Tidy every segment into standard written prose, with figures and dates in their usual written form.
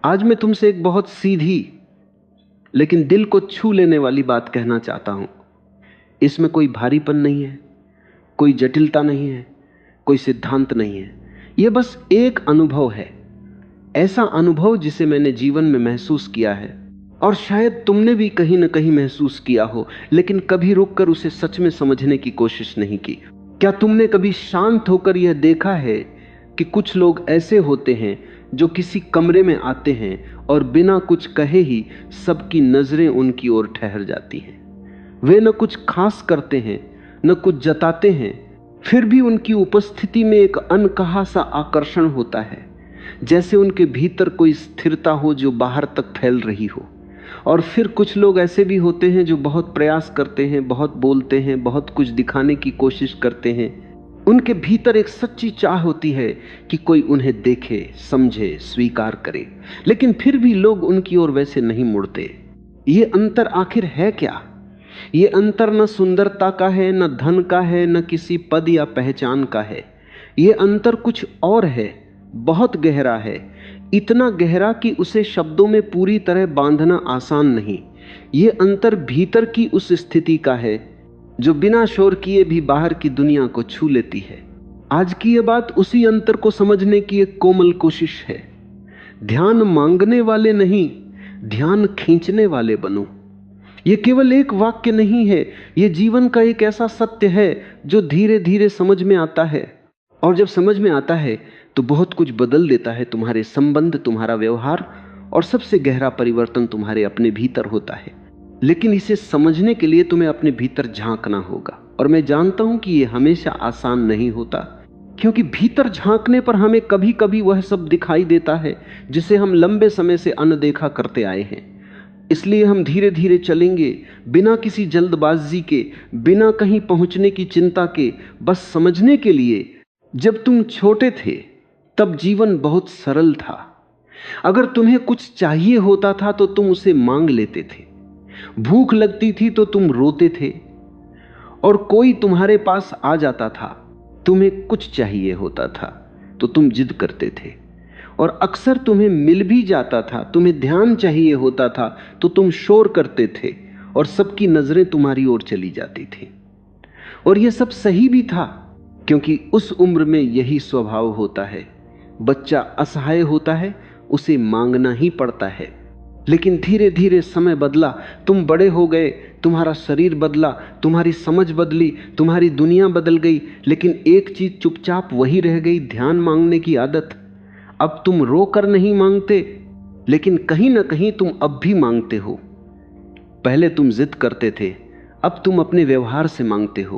आज मैं तुमसे एक बहुत सीधी लेकिन दिल को छू लेने वाली बात कहना चाहता हूं। इसमें कोई भारीपन नहीं है, कोई जटिलता नहीं है, कोई सिद्धांत नहीं है। यह बस एक अनुभव है, ऐसा अनुभव जिसे मैंने जीवन में महसूस किया है और शायद तुमने भी कहीं ना कहीं महसूस किया हो, लेकिन कभी रुककर उसे सच में समझने की कोशिश नहीं की। क्या तुमने कभी शांत होकर यह देखा है कि कुछ लोग ऐसे होते हैं जो किसी कमरे में आते हैं और बिना कुछ कहे ही सबकी नजरें उनकी ओर ठहर जाती हैं। वे न कुछ खास करते हैं, न कुछ जताते हैं, फिर भी उनकी उपस्थिति में एक अनकहा सा आकर्षण होता है, जैसे उनके भीतर कोई स्थिरता हो जो बाहर तक फैल रही हो। और फिर कुछ लोग ऐसे भी होते हैं जो बहुत प्रयास करते हैं, बहुत बोलते हैं, बहुत कुछ दिखाने की कोशिश करते हैं। उनके भीतर एक सच्ची चाह होती है कि कोई उन्हें देखे, समझे, स्वीकार करे, लेकिन फिर भी लोग उनकी ओर वैसे नहीं मुड़ते। ये अंतर आखिर है क्या? ये अंतर न सुंदरता का है, न धन का है, न किसी पद या पहचान का है। ये अंतर कुछ और है, बहुत गहरा है, इतना गहरा कि उसे शब्दों में पूरी तरह बांधना आसान नहीं। ये अंतर भीतर की उस स्थिति का है जो बिना शोर किए भी बाहर की दुनिया को छू लेती है। आज की यह बात उसी अंतर को समझने की एक कोमल कोशिश है। ध्यान मांगने वाले नहीं, ध्यान खींचने वाले बनो। यह केवल एक वाक्य नहीं है, यह जीवन का एक ऐसा सत्य है जो धीरे धीरे समझ में आता है, और जब समझ में आता है तो बहुत कुछ बदल देता है। तुम्हारे संबंध, तुम्हारा व्यवहार, और सबसे गहरा परिवर्तन तुम्हारे अपने भीतर होता है। लेकिन इसे समझने के लिए तुम्हें अपने भीतर झांकना होगा, और मैं जानता हूं कि यह हमेशा आसान नहीं होता, क्योंकि भीतर झांकने पर हमें कभी कभी वह सब दिखाई देता है जिसे हम लंबे समय से अनदेखा करते आए हैं। इसलिए हम धीरे धीरे चलेंगे, बिना किसी जल्दबाजी के, बिना कहीं पहुंचने की चिंता के, बस समझने के लिए। जब तुम छोटे थे तब जीवन बहुत सरल था। अगर तुम्हें कुछ चाहिए होता था तो तुम उसे मांग लेते थे। भूख लगती थी तो तुम रोते थे, और कोई तुम्हारे पास आ जाता था, तुम्हें कुछ चाहिए होता था तो तुम जिद करते थे, और अक्सर तुम्हें मिल भी जाता था। तुम्हें ध्यान चाहिए होता था तो तुम शोर करते थे, और सबकी नजरें तुम्हारी ओर चली जाती थी। और यह सब सही भी था, क्योंकि उस उम्र में यही स्वभाव होता है। बच्चा असहाय होता है, उसे मांगना ही पड़ता है। लेकिन धीरे धीरे समय बदला, तुम बड़े हो गए, तुम्हारा शरीर बदला, तुम्हारी समझ बदली, तुम्हारी दुनिया बदल गई, लेकिन एक चीज चुपचाप वही रह गई, ध्यान मांगने की आदत। अब तुम रो कर नहीं मांगते, लेकिन कहीं ना कहीं तुम अब भी मांगते हो। पहले तुम जिद करते थे, अब तुम अपने व्यवहार से मांगते हो।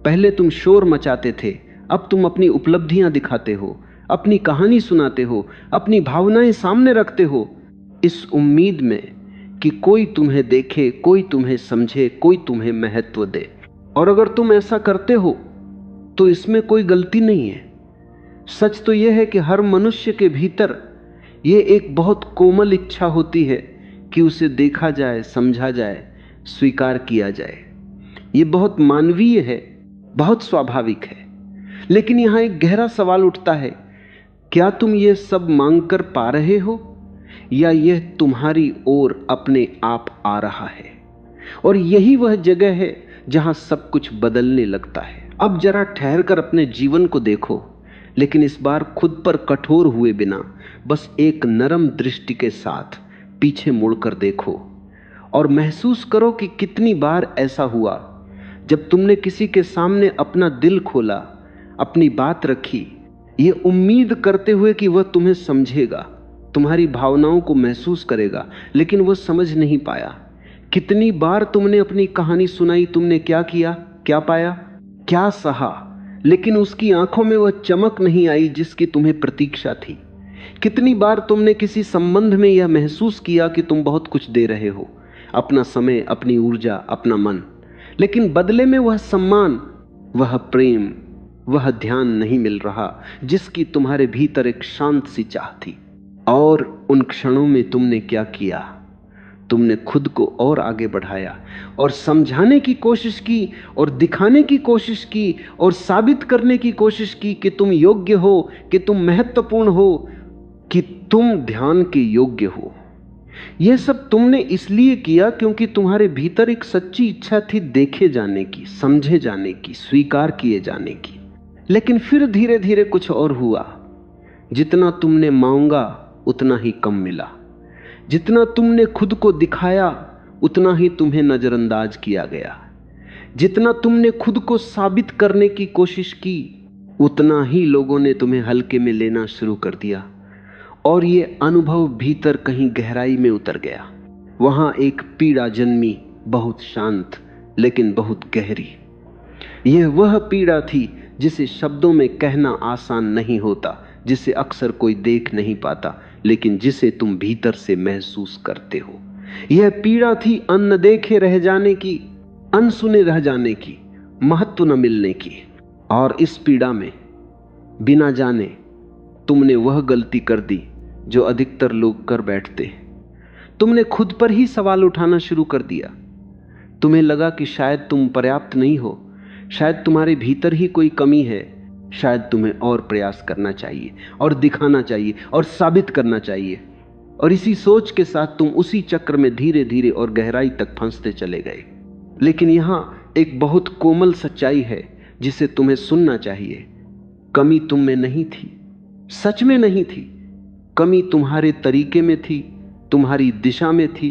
पहले तुम शोर मचाते थे, अब तुम अपनी उपलब्धियां दिखाते हो, अपनी कहानी सुनाते हो, अपनी भावनाएं सामने रखते हो, इस उम्मीद में कि कोई तुम्हें देखे, कोई तुम्हें समझे, कोई तुम्हें महत्व दे। और अगर तुम ऐसा करते हो तो इसमें कोई गलती नहीं है। सच तो यह है कि हर मनुष्य के भीतर यह एक बहुत कोमल इच्छा होती है कि उसे देखा जाए, समझा जाए, स्वीकार किया जाए। यह बहुत मानवीय है, बहुत स्वाभाविक है। लेकिन यहां एक गहरा सवाल उठता है, क्या तुम ये सब मांगकर पा रहे हो, या यह तुम्हारी ओर अपने आप आ रहा है? और यही वह जगह है जहां सब कुछ बदलने लगता है। अब जरा ठहर कर अपने जीवन को देखो, लेकिन इस बार खुद पर कठोर हुए बिना, बस एक नरम दृष्टि के साथ पीछे मुड़कर देखो और महसूस करो कि कितनी बार ऐसा हुआ जब तुमने किसी के सामने अपना दिल खोला, अपनी बात रखी, ये उम्मीद करते हुए कि वह तुम्हें समझेगा, तुम्हारी भावनाओं को महसूस करेगा, लेकिन वह समझ नहीं पाया। कितनी बार तुमने अपनी कहानी सुनाई, तुमने क्या किया, क्या पाया, क्या सहा, लेकिन उसकी आंखों में वह चमक नहीं आई जिसकी तुम्हें प्रतीक्षा थी। कितनी बार तुमने किसी संबंध में यह महसूस किया कि तुम बहुत कुछ दे रहे हो, अपना समय, अपनी ऊर्जा, अपना मन, लेकिन बदले में वह सम्मान, वह प्रेम, वह ध्यान नहीं मिल रहा जिसकी तुम्हारे भीतर एक शांत सी चाह थी। और उन क्षणों में तुमने क्या किया? तुमने खुद को और आगे बढ़ाया और समझाने की कोशिश की और दिखाने की कोशिश की और साबित करने की कोशिश की कि तुम योग्य हो, कि तुम महत्वपूर्ण हो। कि तुम ध्यान के योग्य हो। यह सब तुमने इसलिए किया क्योंकि तुम्हारे भीतर एक सच्ची इच्छा थी देखे जाने की, समझे जाने की, स्वीकार किए जाने की। लेकिन फिर धीरे धीरे कुछ और हुआ। जितना तुमने मांगा उतना ही कम मिला। जितना तुमने खुद को दिखाया उतना ही तुम्हें नजरअंदाज किया गया। जितना तुमने खुद को साबित करने की कोशिश की उतना ही लोगों ने तुम्हें हल्के में लेना शुरू कर दिया। और ये अनुभव भीतर कहीं गहराई में उतर गया। वहां एक पीड़ा जन्मी, बहुत शांत लेकिन बहुत गहरी। यह वह पीड़ा थी जिसे शब्दों में कहना आसान नहीं होता, जिसे अक्सर कोई देख नहीं पाता, लेकिन जिसे तुम भीतर से महसूस करते हो। यह पीड़ा थी अनदेखे रह जाने की, अनसुने रह जाने की, महत्व न मिलने की। और इस पीड़ा में बिना जाने तुमने वह गलती कर दी जो अधिकतर लोग कर बैठते हैं। तुमने खुद पर ही सवाल उठाना शुरू कर दिया। तुम्हें लगा कि शायद तुम पर्याप्त नहीं हो, शायद तुम्हारे भीतर ही कोई कमी है, शायद तुम्हें और प्रयास करना चाहिए और दिखाना चाहिए और साबित करना चाहिए। और इसी सोच के साथ तुम उसी चक्र में धीरे धीरे और गहराई तक फंसते चले गए। लेकिन यहां एक बहुत कोमल सच्चाई है जिसे तुम्हें सुनना चाहिए। कमी तुम में नहीं थी, सच में नहीं थी। कमी तुम्हारे तरीके में थी, तुम्हारी दिशा में थी।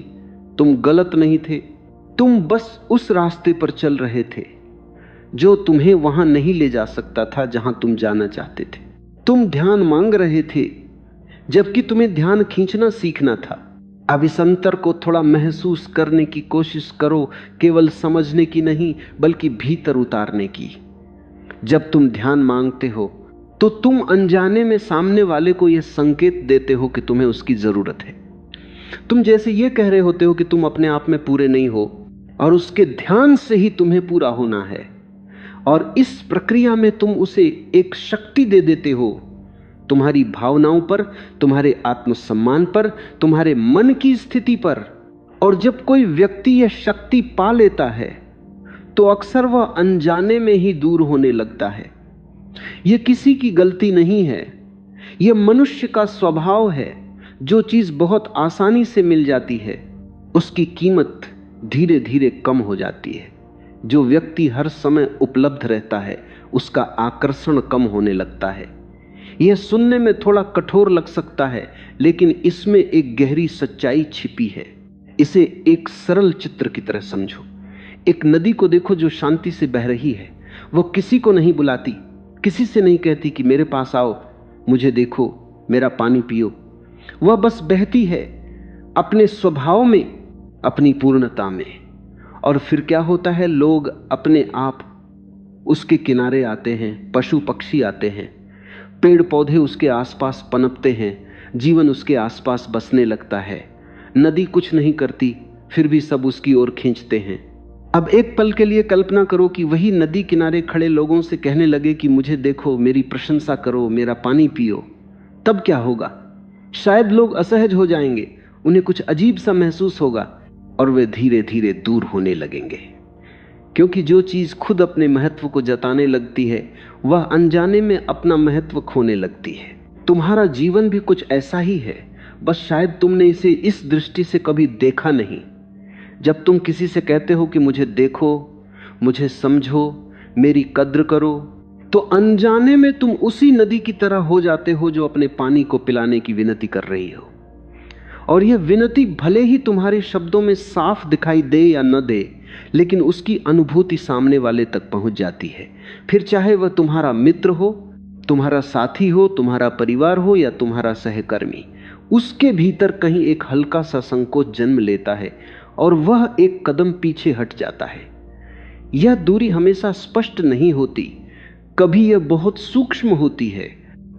तुम गलत नहीं थे, तुम बस उस रास्ते पर चल रहे थे जो तुम्हें वहां नहीं ले जा सकता था जहां तुम जाना चाहते थे। तुम ध्यान मांग रहे थे जबकि तुम्हें ध्यान खींचना सीखना था। अब इस अंतर को थोड़ा महसूस करने की कोशिश करो, केवल समझने की नहीं बल्कि भीतर उतारने की। जब तुम ध्यान मांगते हो तो तुम अनजाने में सामने वाले को यह संकेत देते हो कि तुम्हें उसकी जरूरत है। तुम जैसे यह कह रहे होते हो कि तुम अपने आप में पूरे नहीं हो और उसके ध्यान से ही तुम्हें पूरा होना है। और इस प्रक्रिया में तुम उसे एक शक्ति दे देते हो, तुम्हारी भावनाओं पर, तुम्हारे आत्मसम्मान पर, तुम्हारे मन की स्थिति पर। और जब कोई व्यक्ति यह शक्ति पा लेता है तो अक्सर वह अनजाने में ही दूर होने लगता है। यह किसी की गलती नहीं है, यह मनुष्य का स्वभाव है। जो चीज बहुत आसानी से मिल जाती है उसकी कीमत धीरे धीरे कम हो जाती है। जो व्यक्ति हर समय उपलब्ध रहता है उसका आकर्षण कम होने लगता है। यह सुनने में थोड़ा कठोर लग सकता है, लेकिन इसमें एक गहरी सच्चाई छिपी है। इसे एक सरल चित्र की तरह समझो। एक नदी को देखो जो शांति से बह रही है। वो किसी को नहीं बुलाती, किसी से नहीं कहती कि मेरे पास आओ, मुझे देखो, मेरा पानी पियो। वह बस बहती है अपने स्वभाव में, अपनी पूर्णता में। और फिर क्या होता है, लोग अपने आप उसके किनारे आते हैं, पशु पक्षी आते हैं, पेड़ पौधे उसके आसपास पनपते हैं, जीवन उसके आसपास बसने लगता है। नदी कुछ नहीं करती, फिर भी सब उसकी ओर खींचते हैं। अब एक पल के लिए कल्पना करो कि वही नदी किनारे खड़े लोगों से कहने लगे कि मुझे देखो, मेरी प्रशंसा करो, मेरा पानी पियो। तब क्या होगा? शायद लोग असहज हो जाएंगे, उन्हें कुछ अजीब सा महसूस होगा और वे धीरे धीरे दूर होने लगेंगे। क्योंकि जो चीज खुद अपने महत्व को जताने लगती है वह अनजाने में अपना महत्व खोने लगती है। तुम्हारा जीवन भी कुछ ऐसा ही है, बस शायद तुमने इसे इस दृष्टि से कभी देखा नहीं। जब तुम किसी से कहते हो कि मुझे देखो, मुझे समझो, मेरी कद्र करो, तो अनजाने में तुम उसी नदी की तरह हो जाते हो जो अपने पानी को पिलाने की विनती कर रही हो। और यह विनती भले ही तुम्हारे शब्दों में साफ दिखाई दे या न दे, लेकिन उसकी अनुभूति सामने वाले तक पहुंच जाती है। फिर चाहे वह तुम्हारा मित्र हो, तुम्हारा साथी हो, तुम्हारा परिवार हो या तुम्हारा सहकर्मी, उसके भीतर कहीं एक हल्का सा संकोच जन्म लेता है और वह एक कदम पीछे हट जाता है। यह दूरी हमेशा स्पष्ट नहीं होती, कभी यह बहुत सूक्ष्म होती है,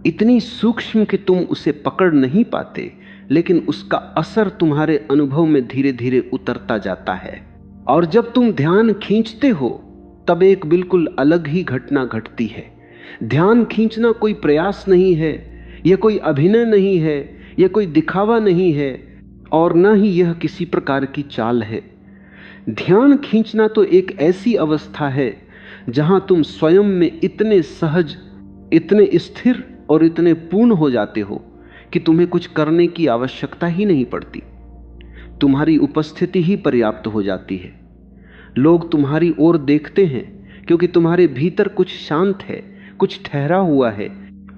इतनी सूक्ष्म कि तुम उसे पकड़ नहीं पाते, लेकिन उसका असर तुम्हारे अनुभव में धीरे धीरे उतरता जाता है। और जब तुम ध्यान खींचते हो तब एक बिल्कुल अलग ही घटना घटती है। ध्यान खींचना कोई प्रयास नहीं है, यह कोई अभिनय नहीं है, यह कोई दिखावा नहीं है और न ही यह किसी प्रकार की चाल है। ध्यान खींचना तो एक ऐसी अवस्था है जहां तुम स्वयं में इतने सहज, इतने स्थिर और इतने पूर्ण हो जाते हो कि तुम्हें कुछ करने की आवश्यकता ही नहीं पड़ती। तुम्हारी उपस्थिति ही पर्याप्त हो जाती है। लोग तुम्हारी ओर देखते हैं क्योंकि तुम्हारे भीतर कुछ शांत है, कुछ ठहरा हुआ है,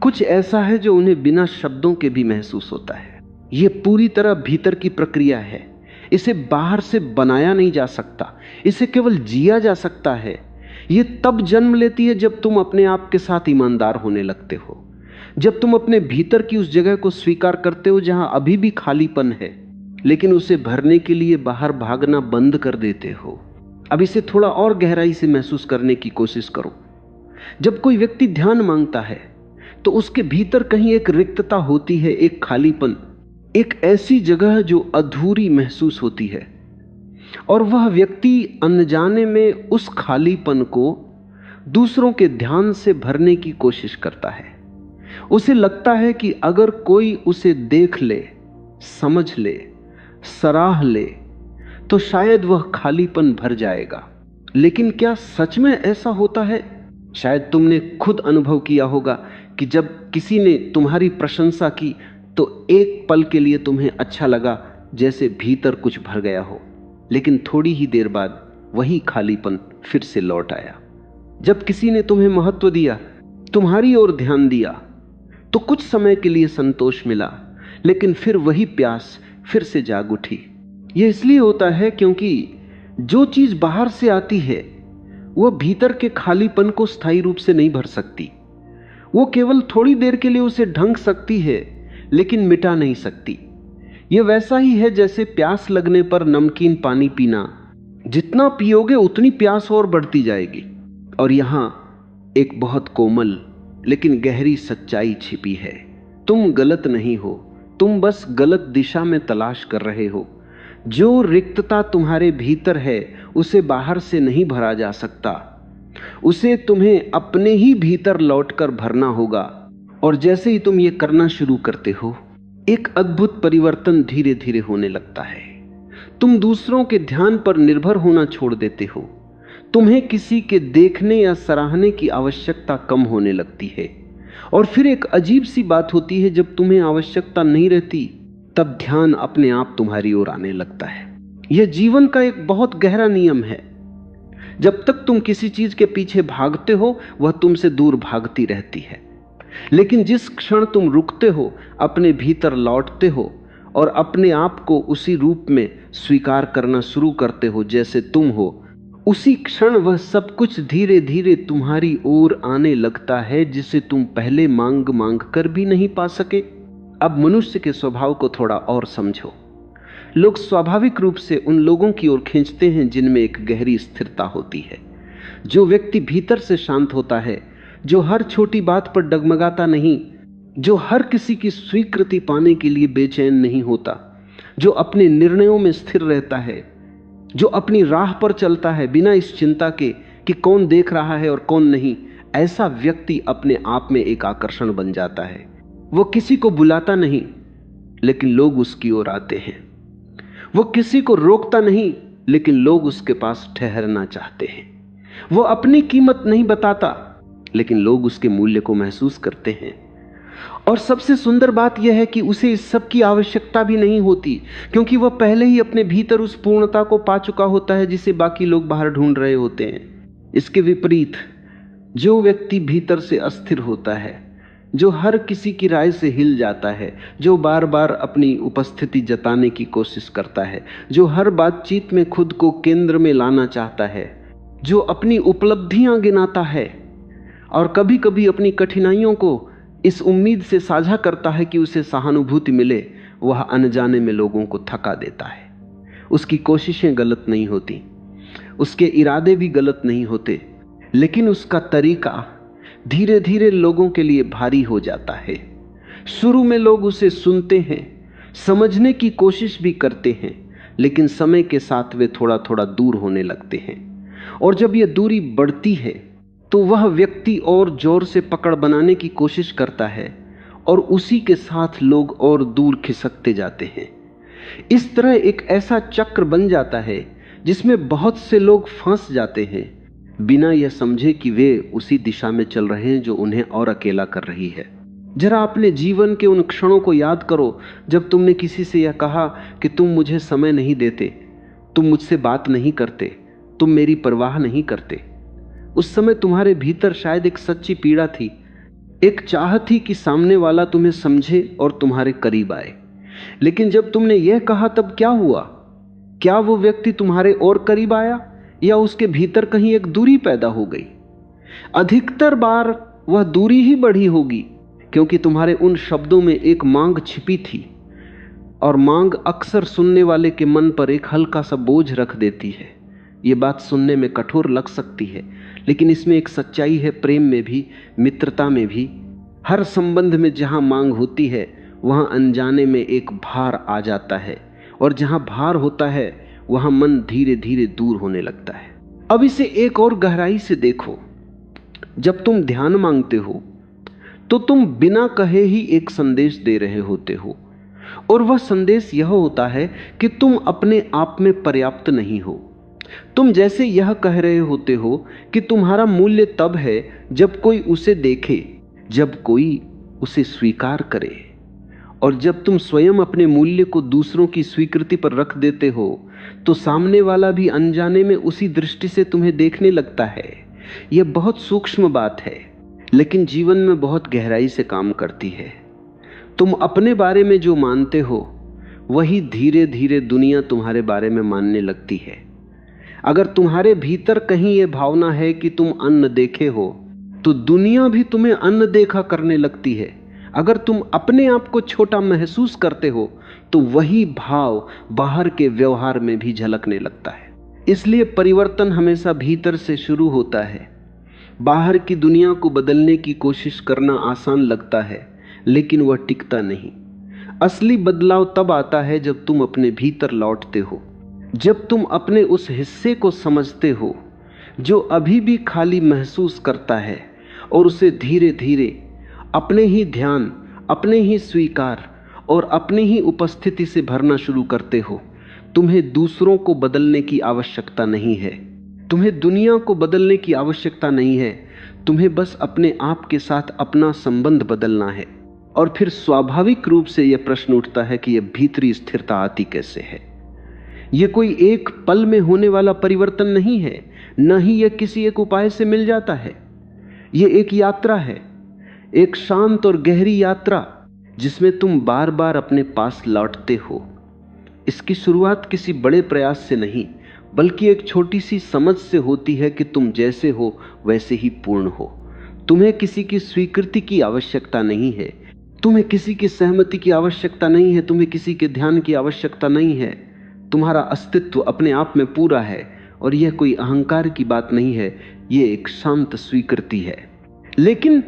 कुछ ऐसा है जो उन्हें बिना शब्दों के भी महसूस होता है। यह पूरी तरह भीतर की प्रक्रिया है। इसे बाहर से बनाया नहीं जा सकता, इसे केवल जिया जा सकता है। यह तब जन्म लेती है जब तुम अपने आप के साथ ईमानदार होने लगते हो, जब तुम अपने भीतर की उस जगह को स्वीकार करते हो जहां अभी भी खालीपन है, लेकिन उसे भरने के लिए बाहर भागना बंद कर देते हो। अब इसे थोड़ा और गहराई से महसूस करने की कोशिश करो। जब कोई व्यक्ति ध्यान मांगता है तो उसके भीतर कहीं एक रिक्तता होती है, एक खालीपन, एक ऐसी जगह जो अधूरी महसूस होती है। और वह व्यक्ति अनजाने में उस खालीपन को दूसरों के ध्यान से भरने की कोशिश करता है। उसे लगता है कि अगर कोई उसे देख ले, समझ ले, सराह ले तो शायद वह खालीपन भर जाएगा। लेकिन क्या सच में ऐसा होता है? शायद तुमने खुद अनुभव किया होगा कि जब किसी ने तुम्हारी प्रशंसा की तो एक पल के लिए तुम्हें अच्छा लगा, जैसे भीतर कुछ भर गया हो, लेकिन थोड़ी ही देर बाद वही खालीपन फिर से लौट आया। जब किसी ने तुम्हें महत्व दिया, तुम्हारी ओर ध्यान दिया, तो कुछ समय के लिए संतोष मिला, लेकिन फिर वही प्यास फिर से जाग उठी। यह इसलिए होता है क्योंकि जो चीज बाहर से आती है वह भीतर के खालीपन को स्थायी रूप से नहीं भर सकती। वो केवल थोड़ी देर के लिए उसे ढंक सकती है, लेकिन मिटा नहीं सकती। यह वैसा ही है जैसे प्यास लगने पर नमकीन पानी पीना, जितना पियोगे उतनी प्यास और बढ़ती जाएगी। और यहां एक बहुत कोमल लेकिन गहरी सच्चाई छिपी है। तुम गलत नहीं हो, तुम बस गलत दिशा में तलाश कर रहे हो। जो रिक्तता तुम्हारे भीतर है उसे बाहर से नहीं भरा जा सकता, उसे तुम्हें अपने ही भीतर लौटकर भरना होगा। और जैसे ही तुम ये करना शुरू करते हो, एक अद्भुत परिवर्तन धीरे धीरे होने लगता है। तुम दूसरों के ध्यान पर निर्भर होना छोड़ देते हो। तुम्हें किसी के देखने या सराहने की आवश्यकता कम होने लगती है। और फिर एक अजीब सी बात होती है, जब तुम्हें आवश्यकता नहीं रहती तब ध्यान अपने आप तुम्हारी ओर आने लगता है। यह जीवन का एक बहुत गहरा नियम है। जब तक तुम किसी चीज के पीछे भागते हो वह तुमसे दूर भागती रहती है, लेकिन जिस क्षण तुम रुकते हो, अपने भीतर लौटते हो और अपने आप को उसी रूप में स्वीकार करना शुरू करते हो जैसे तुम हो, उसी क्षण वह सब कुछ धीरे धीरे तुम्हारी ओर आने लगता है जिसे तुम पहले मांग मांग कर भी नहीं पा सके। अब मनुष्य के स्वभाव को थोड़ा और समझो। लोग स्वाभाविक रूप से उन लोगों की ओर खींचते हैं जिनमें एक गहरी स्थिरता होती है। जो व्यक्ति भीतर से शांत होता है, जो हर छोटी बात पर डगमगाता नहीं, जो हर किसी की स्वीकृति पाने के लिए बेचैन नहीं होता, जो अपने निर्णयों में स्थिर रहता है, जो अपनी राह पर चलता है बिना इस चिंता के कि कौन देख रहा है और कौन नहीं, ऐसा व्यक्ति अपने आप में एक आकर्षण बन जाता है। वो किसी को बुलाता नहीं, लेकिन लोग उसकी ओर आते हैं। वो किसी को रोकता नहीं, लेकिन लोग उसके पास ठहरना चाहते हैं। वो अपनी कीमत नहीं बताता, लेकिन लोग उसके मूल्य को महसूस करते हैं। और सबसे सुंदर बात यह है कि उसे इस सब की आवश्यकता भी नहीं होती, क्योंकि वह पहले ही अपने भीतर उस पूर्णता को पा चुका होता है जिसे बाकी लोग बाहर ढूंढ रहे होते हैं। इसके विपरीत जो व्यक्ति भीतर से अस्थिर होता है, जो हर किसी की राय से हिल जाता है, जो बार बार अपनी उपस्थिति जताने की कोशिश करता है, जो हर बातचीत में खुद को केंद्र में लाना चाहता है, जो अपनी उपलब्धियां गिनाता है और कभी कभी अपनी कठिनाइयों को इस उम्मीद से साझा करता है कि उसे सहानुभूति मिले, वह अनजाने में लोगों को थका देता है। उसकी कोशिशें गलत नहीं होती, उसके इरादे भी गलत नहीं होते, लेकिन उसका तरीका धीरे धीरे लोगों के लिए भारी हो जाता है। शुरू में लोग उसे सुनते हैं, समझने की कोशिश भी करते हैं, लेकिन समय के साथ वे थोड़ा थोड़ा दूर होने लगते हैं। और जब यह दूरी बढ़ती है तो वह व्यक्ति और जोर से पकड़ बनाने की कोशिश करता है और उसी के साथ लोग और दूर खिसकते जाते हैं। इस तरह एक ऐसा चक्र बन जाता है जिसमें बहुत से लोग फंस जाते हैं बिना यह समझे कि वे उसी दिशा में चल रहे हैं जो उन्हें और अकेला कर रही है। जरा अपने जीवन के उन क्षणों को याद करो जब तुमने किसी से यह कहा कि तुम मुझे समय नहीं देते, तुम मुझसे बात नहीं करते, तुम मेरी परवाह नहीं करते। उस समय तुम्हारे भीतर शायद एक सच्ची पीड़ा थी, एक चाह थी कि सामने वाला तुम्हें समझे और तुम्हारे करीब आए। लेकिन जब तुमने यह कहा तब क्या हुआ? क्या वो व्यक्ति तुम्हारे और करीब आया या उसके भीतर कहीं एक दूरी पैदा हो गई? अधिकतर बार वह दूरी ही बढ़ी होगी, क्योंकि तुम्हारे उन शब्दों में एक मांग छिपी थी, और मांग अक्सर सुनने वाले के मन पर एक हल्का सा बोझ रख देती है। ये बात सुनने में कठोर लग सकती है, लेकिन इसमें एक सच्चाई है। प्रेम में भी, मित्रता में भी, हर संबंध में जहां मांग होती है वहां अनजाने में एक भार आ जाता है, और जहां भार होता है वहां मन धीरे धीरे दूर होने लगता है। अब इसे एक और गहराई से देखो। जब तुम ध्यान मांगते हो तो तुम बिना कहे ही एक संदेश दे रहे होते हो, और वह संदेश यह होता है कि तुम अपने आप में पर्याप्त नहीं हो। तुम जैसे यह कह रहे होते हो कि तुम्हारा मूल्य तब है जब कोई उसे देखे, जब कोई उसे स्वीकार करे। और जब तुम स्वयं अपने मूल्य को दूसरों की स्वीकृति पर रख देते हो तो सामने वाला भी अनजाने में उसी दृष्टि से तुम्हें देखने लगता है। यह बहुत सूक्ष्म बात है, लेकिन जीवन में बहुत गहराई से काम करती है। तुम अपने बारे में जो मानते हो वही धीरे धीरे दुनिया तुम्हारे बारे में मानने लगती है। अगर तुम्हारे भीतर कहीं यह भावना है कि तुम अन्न देखे हो तो दुनिया भी तुम्हें अन्न देखा करने लगती है। अगर तुम अपने आप को छोटा महसूस करते हो तो वही भाव बाहर के व्यवहार में भी झलकने लगता है। इसलिए परिवर्तन हमेशा भीतर से शुरू होता है। बाहर की दुनिया को बदलने की कोशिश करना आसान लगता है, लेकिन वह टिकता नहीं। असली बदलाव तब आता है जब तुम अपने भीतर लौटते हो, जब तुम अपने उस हिस्से को समझते हो जो अभी भी खाली महसूस करता है, और उसे धीरे धीरे अपने ही ध्यान, अपने ही स्वीकार और अपनी ही उपस्थिति से भरना शुरू करते हो। तुम्हें दूसरों को बदलने की आवश्यकता नहीं है, तुम्हें दुनिया को बदलने की आवश्यकता नहीं है, तुम्हें बस अपने आप के साथ अपना संबंध बदलना है। और फिर स्वाभाविक रूप से यह प्रश्न उठता है कि यह भीतरी स्थिरता आती कैसे है। यह कोई एक पल में होने वाला परिवर्तन नहीं है, न ही यह किसी एक उपाय से मिल जाता है। यह एक यात्रा है, एक शांत और गहरी यात्रा, जिसमें तुम बार बार अपने पास लौटते हो। इसकी शुरुआत किसी बड़े प्रयास से नहीं, बल्कि एक छोटी सी समझ से होती है कि तुम जैसे हो वैसे ही पूर्ण हो। तुम्हें किसी की स्वीकृति की आवश्यकता नहीं है, तुम्हें किसी की सहमति की आवश्यकता नहीं है, तुम्हें किसी के ध्यान की आवश्यकता नहीं है। तुम्हारा अस्तित्व अपने आप में पूरा है, और यह कोई अहंकार की बात नहीं है, यह एक शांत स्वीकृति है। लेकिन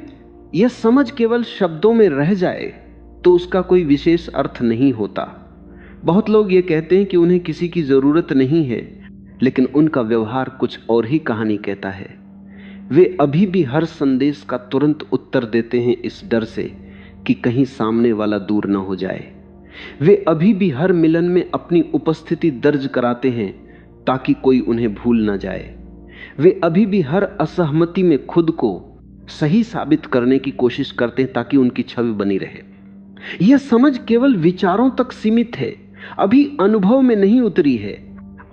यह समझ केवल शब्दों में रह जाए तो उसका कोई विशेष अर्थ नहीं होता। बहुत लोग ये कहते हैं कि उन्हें किसी की जरूरत नहीं है, लेकिन उनका व्यवहार कुछ और ही कहानी कहता है। वे अभी भी हर संदेश का तुरंत उत्तर देते हैं इस डर से कि कहीं सामने वाला दूर न हो जाए। वे अभी भी हर मिलन में अपनी उपस्थिति दर्ज कराते हैं ताकि कोई उन्हें भूल न जाए। वे अभी भी हर असहमति में खुद को सही साबित करने की कोशिश करते हैं ताकि उनकी छवि बनी रहे। यह समझ केवल विचारों तक सीमित है, अभी अनुभव में नहीं उतरी है।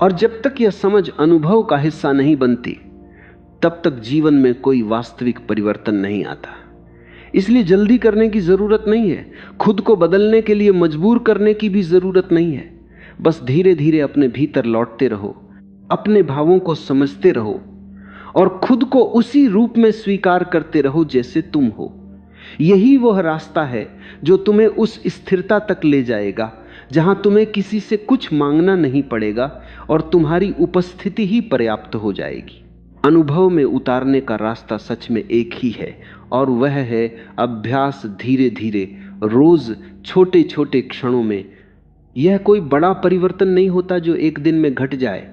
और जब तक यह समझ अनुभव का हिस्सा नहीं बनती, तब तक जीवन में कोई वास्तविक परिवर्तन नहीं आता। इसलिए जल्दी करने की जरूरत नहीं है, खुद को बदलने के लिए मजबूर करने की भी जरूरत नहीं है। बस धीरे धीरे अपने भीतर लौटते रहो, अपने भावों को समझते रहो, और खुद को उसी रूप में स्वीकार करते रहो जैसे तुम हो। यही वह रास्ता है जो तुम्हें उस स्थिरता तक ले जाएगा जहां तुम्हें किसी से कुछ मांगना नहीं पड़ेगा और तुम्हारी उपस्थिति ही पर्याप्त हो जाएगी। अनुभव में उतारने का रास्ता सच में एक ही है, और वह है अभ्यास। धीरे धीरे, रोज, छोटे छोटे क्षणों में। यह कोई बड़ा परिवर्तन नहीं होता जो एक दिन में घट जाए।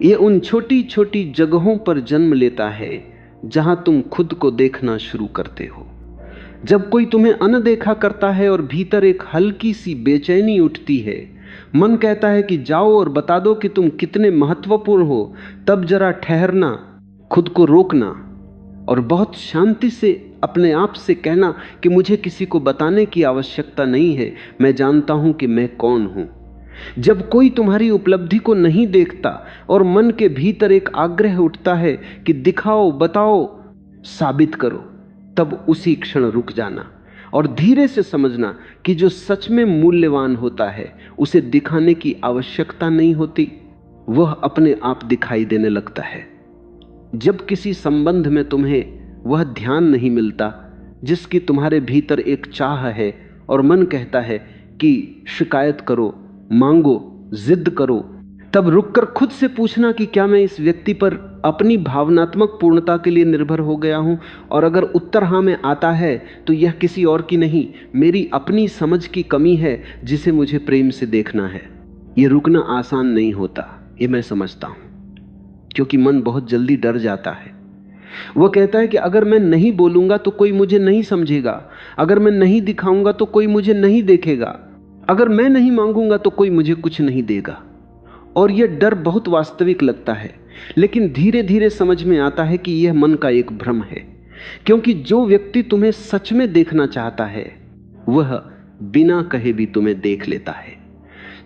यह उन छोटी छोटी जगहों पर जन्म लेता है जहां तुम खुद को देखना शुरू करते हो। जब कोई तुम्हें अनदेखा करता है और भीतर एक हल्की सी बेचैनी उठती है, मन कहता है कि जाओ और बता दो कि तुम कितने महत्वपूर्ण हो, तब जरा ठहरना, खुद को रोकना और बहुत शांति से अपने आप से कहना कि मुझे किसी को बताने की आवश्यकता नहीं है, मैं जानता हूं कि मैं कौन हूं। जब कोई तुम्हारी उपलब्धि को नहीं देखता और मन के भीतर एक आग्रह उठता है कि दिखाओ, बताओ, साबित करो, तब उसी क्षण रुक जाना और धीरे से समझना कि जो सच में मूल्यवान होता है उसे दिखाने की आवश्यकता नहीं होती, वह अपने आप दिखाई देने लगता है। जब किसी संबंध में तुम्हें वह ध्यान नहीं मिलता जिसकी तुम्हारे भीतर एक चाह है और मन कहता है कि शिकायत करो, मांगो, जिद करो, तब रुककर खुद से पूछना कि क्या मैं इस व्यक्ति पर अपनी भावनात्मक पूर्णता के लिए निर्भर हो गया हूं, और अगर उत्तर हां में आता है तो यह किसी और की नहीं, मेरी अपनी समझ की कमी है जिसे मुझे प्रेम से देखना है। यह रुकना आसान नहीं होता, यह मैं समझता हूं, क्योंकि मन बहुत जल्दी डर जाता है। वह कहता है कि अगर मैं नहीं बोलूंगा तो कोई मुझे नहीं समझेगा, अगर मैं नहीं दिखाऊंगा तो कोई मुझे नहीं देखेगा, अगर मैं नहीं मांगूंगा तो कोई मुझे कुछ नहीं देगा। और यह डर बहुत वास्तविक लगता है, लेकिन धीरे धीरे समझ में आता है कि यह मन का एक भ्रम है, क्योंकि जो व्यक्ति तुम्हें सच में देखना चाहता है वह बिना कहे भी तुम्हें देख लेता है।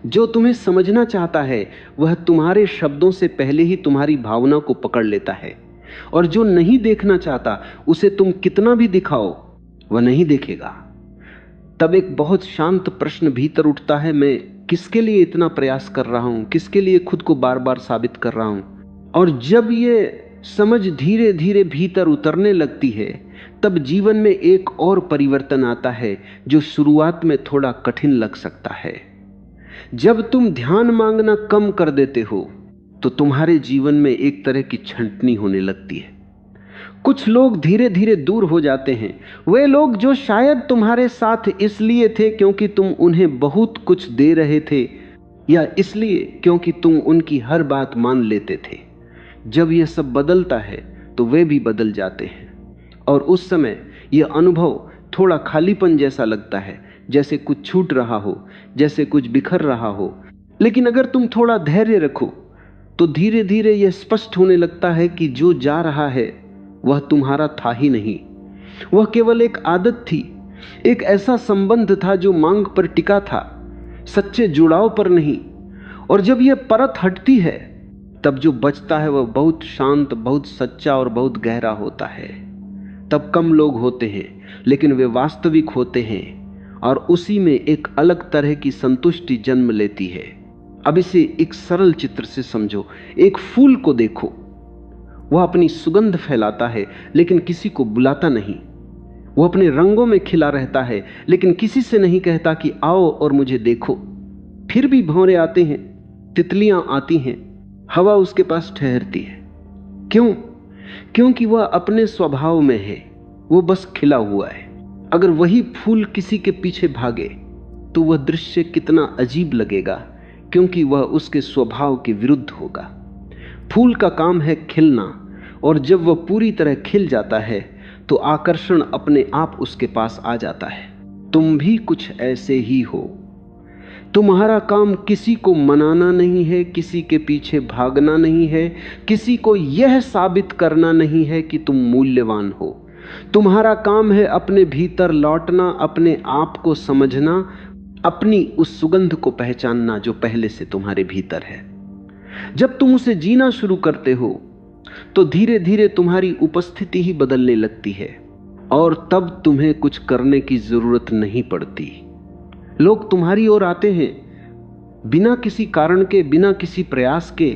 जो तुम्हें समझना चाहता है वह तुम्हारे शब्दों से पहले ही तुम्हारी भावना को पकड़ लेता है, और जो नहीं देखना चाहता उसे तुम कितना भी दिखाओ वह नहीं देखेगा। तब एक बहुत शांत प्रश्न भीतर उठता है, मैं किसके लिए इतना प्रयास कर रहा हूं, किसके लिए खुद को बार बार साबित कर रहा हूं। और जब ये समझ धीरे धीरे भीतर उतरने लगती है तब जीवन में एक और परिवर्तन आता है जो शुरुआत में थोड़ा कठिन लग सकता है। जब तुम ध्यान मांगना कम कर देते हो तो तुम्हारे जीवन में एक तरह की छंटनी होने लगती है। कुछ लोग धीरे धीरे दूर हो जाते हैं, वे लोग जो शायद तुम्हारे साथ इसलिए थे क्योंकि तुम उन्हें बहुत कुछ दे रहे थे, या इसलिए क्योंकि तुम उनकी हर बात मान लेते थे। जब यह सब बदलता है तो वे भी बदल जाते हैं, और उस समय यह अनुभव थोड़ा खालीपन जैसा लगता है, जैसे कुछ छूट रहा हो, जैसे कुछ बिखर रहा हो। लेकिन अगर तुम थोड़ा धैर्य रखो तो धीरे धीरे यह स्पष्ट होने लगता है कि जो जा रहा है वह तुम्हारा था ही नहीं, वह केवल एक आदत थी, एक ऐसा संबंध था जो मांग पर टिका था, सच्चे जुड़ाव पर नहीं। और जब यह परत हटती है तब जो बचता है वह बहुत शांत, बहुत सच्चा और बहुत गहरा होता है। तब कम लोग होते हैं लेकिन वे वास्तविक होते हैं, और उसी में एक अलग तरह की संतुष्टि जन्म लेती है। अब इसे एक सरल चित्र से समझो। एक फूल को देखो, वह अपनी सुगंध फैलाता है लेकिन किसी को बुलाता नहीं। वह अपने रंगों में खिला रहता है लेकिन किसी से नहीं कहता कि आओ और मुझे देखो। फिर भी भंवरे आते हैं, तितलियां आती हैं, हवा उसके पास ठहरती है। क्यों? क्योंकि वह अपने स्वभाव में है, वो बस खिला हुआ है। अगर वही फूल किसी के पीछे भागे तो वह दृश्य कितना अजीब लगेगा, क्योंकि वह उसके स्वभाव के विरुद्ध होगा। फूल का काम है खिलना, और जब वह पूरी तरह खिल जाता है तो आकर्षण अपने आप उसके पास आ जाता है। तुम भी कुछ ऐसे ही हो। तुम्हारा काम किसी को मनाना नहीं है, किसी के पीछे भागना नहीं है, किसी को यह साबित करना नहीं है कि तुम मूल्यवान हो। तुम्हारा काम है अपने भीतर लौटना, अपने आप को समझना, अपनी उस सुगंध को पहचानना जो पहले से तुम्हारे भीतर है। जब तुम उसे जीना शुरू करते हो तो धीरे धीरे तुम्हारी उपस्थिति ही बदलने लगती है, और तब तुम्हें कुछ करने की जरूरत नहीं पड़ती। लोग तुम्हारी ओर आते हैं बिना किसी कारण के, बिना किसी प्रयास के,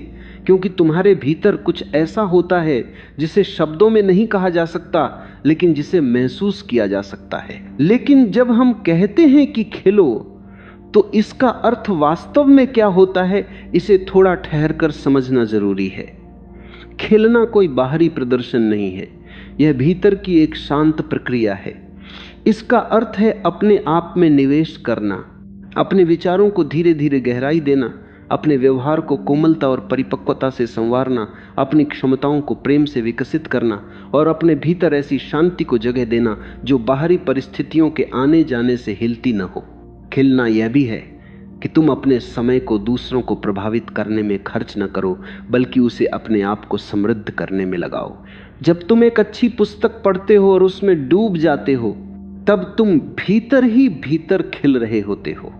क्योंकि तुम्हारे भीतर कुछ ऐसा होता है जिसे शब्दों में नहीं कहा जा सकता लेकिन जिसे महसूस किया जा सकता है। लेकिन जब हम कहते हैं कि खिलो तो इसका अर्थ वास्तव में क्या होता है, इसे थोड़ा ठहर कर समझना जरूरी है। खिलना कोई बाहरी प्रदर्शन नहीं है, यह भीतर की एक शांत प्रक्रिया है। इसका अर्थ है अपने आप में निवेश करना, अपने विचारों को धीरे धीरे गहराई देना, अपने व्यवहार को कोमलता और परिपक्वता से संवारना, अपनी क्षमताओं को प्रेम से विकसित करना, और अपने भीतर ऐसी शांति को जगह देना जो बाहरी परिस्थितियों के आने जाने से हिलती न हो। खिलना यह भी है कि तुम अपने समय को दूसरों को प्रभावित करने में खर्च न करो, बल्कि उसे अपने आप को समृद्ध करने में लगाओ। जब तुम एक अच्छी पुस्तक पढ़ते हो और उसमें डूब जाते हो, तब तुम भीतर ही भीतर खिल रहे होते हो।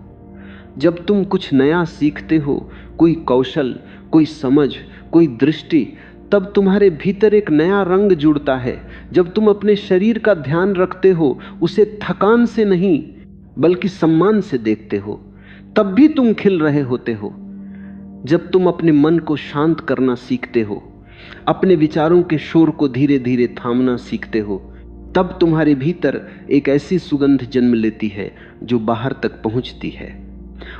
जब तुम कुछ नया सीखते हो, कोई कौशल, कोई समझ, कोई दृष्टि, तब तुम्हारे भीतर एक नया रंग जुड़ता है। जब तुम अपने शरीर का ध्यान रखते हो, उसे थकान से नहीं बल्कि सम्मान से देखते हो, तब भी तुम खिल रहे होते हो। जब तुम अपने मन को शांत करना सीखते हो, अपने विचारों के शोर को धीरे धीरे थामना सीखते हो, तब तुम्हारे भीतर एक ऐसी सुगंध जन्म लेती है जो बाहर तक पहुंचती है।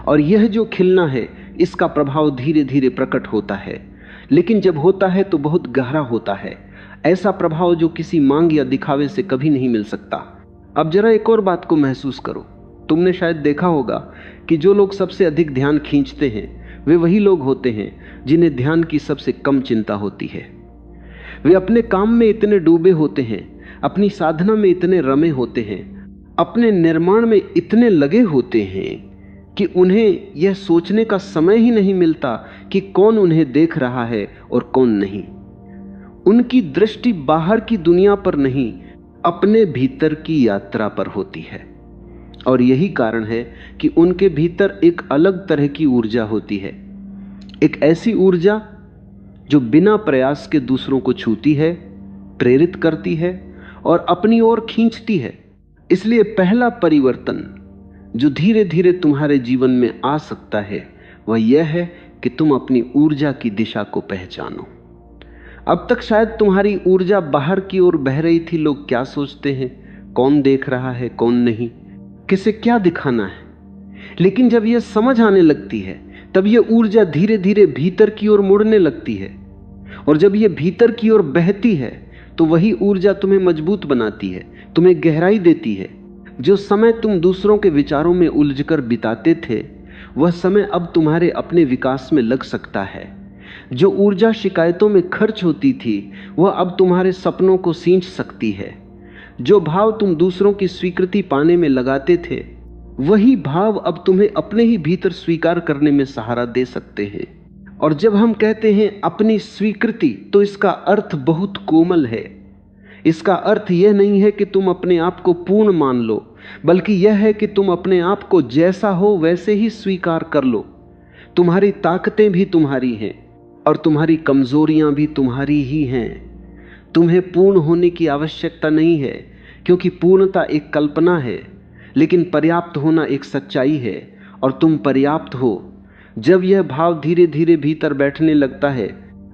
और यह जो खिलना है, इसका प्रभाव धीरे धीरे प्रकट होता है, लेकिन जब होता है तो बहुत गहरा होता है। ऐसा प्रभाव जो किसी मांग या दिखावे से कभी नहीं मिल सकता। अब जरा एक और बात को महसूस करो। तुमने शायद देखा होगा कि जो लोग सबसे अधिक ध्यान खींचते हैं, वे वही लोग होते हैं जिन्हें ध्यान की सबसे कम चिंता होती है। वे अपने काम में इतने डूबे होते हैं, अपनी साधना में इतने रमे होते हैं, अपने निर्माण में इतने लगे होते हैं कि उन्हें यह सोचने का समय ही नहीं मिलता कि कौन उन्हें देख रहा है और कौन नहीं। उनकी दृष्टि बाहर की दुनिया पर नहीं, अपने भीतर की यात्रा पर होती है। और यही कारण है कि उनके भीतर एक अलग तरह की ऊर्जा होती है, एक ऐसी ऊर्जा जो बिना प्रयास के दूसरों को छूती है, प्रेरित करती है और अपनी ओर खींचती है। इसलिए पहला परिवर्तन जो धीरे धीरे तुम्हारे जीवन में आ सकता है, वह यह है कि तुम अपनी ऊर्जा की दिशा को पहचानो। अब तक शायद तुम्हारी ऊर्जा बाहर की ओर बह रही थी। लोग क्या सोचते हैं, कौन देख रहा है, कौन नहीं, किसे क्या दिखाना है। लेकिन जब यह समझ आने लगती है, तब यह ऊर्जा धीरे धीरे भीतर की ओर मुड़ने लगती है। और जब यह भीतर की ओर बहती है, तो वही ऊर्जा तुम्हें मजबूत बनाती है, तुम्हें गहराई देती है। जो समय तुम दूसरों के विचारों में उलझकर बिताते थे, वह समय अब तुम्हारे अपने विकास में लग सकता है। जो ऊर्जा शिकायतों में खर्च होती थी, वह अब तुम्हारे सपनों को सींच सकती है। जो भाव तुम दूसरों की स्वीकृति पाने में लगाते थे, वही भाव अब तुम्हें अपने ही भीतर स्वीकार करने में सहारा दे सकते हैं। और जब हम कहते हैं अपनी स्वीकृति, तो इसका अर्थ बहुत कोमल है। इसका अर्थ यह नहीं है कि तुम अपने आप को पूर्ण मान लो, बल्कि यह है कि तुम अपने आप को जैसा हो वैसे ही स्वीकार कर लो। तुम्हारी ताकतें भी तुम्हारी हैं और तुम्हारी कमजोरियां भी तुम्हारी ही हैं। तुम्हें पूर्ण होने की आवश्यकता नहीं है, क्योंकि पूर्णता एक कल्पना है, लेकिन पर्याप्त होना एक सच्चाई है। और तुम पर्याप्त हो। जब यह भाव धीरे धीरे भीतर बैठने लगता है,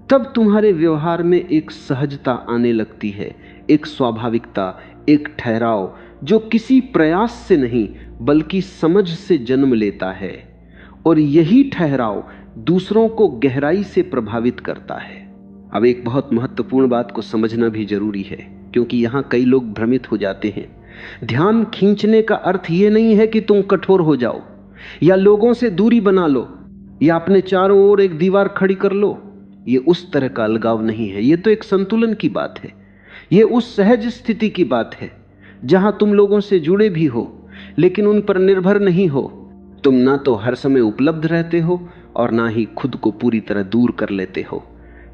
तब तुम्हारे व्यवहार में एक सहजता आने लगती है, एक स्वाभाविकता, एक ठहराव जो किसी प्रयास से नहीं बल्कि समझ से जन्म लेता है। और यही ठहराव दूसरों को गहराई से प्रभावित करता है। अब एक बहुत महत्वपूर्ण बात को समझना भी जरूरी है, क्योंकि यहां कई लोग भ्रमित हो जाते हैं। ध्यान खींचने का अर्थ यह नहीं है कि तुम कठोर हो जाओ, या लोगों से दूरी बना लो, या अपने चारों ओर एक दीवार खड़ी कर लो। ये उस तरह का अलगाव नहीं है। ये तो एक संतुलन की बात है। ये उस सहज स्थिति की बात है जहां तुम लोगों से जुड़े भी हो, लेकिन उन पर निर्भर नहीं हो। तुम ना तो हर समय उपलब्ध रहते हो और ना ही खुद को पूरी तरह दूर कर लेते हो।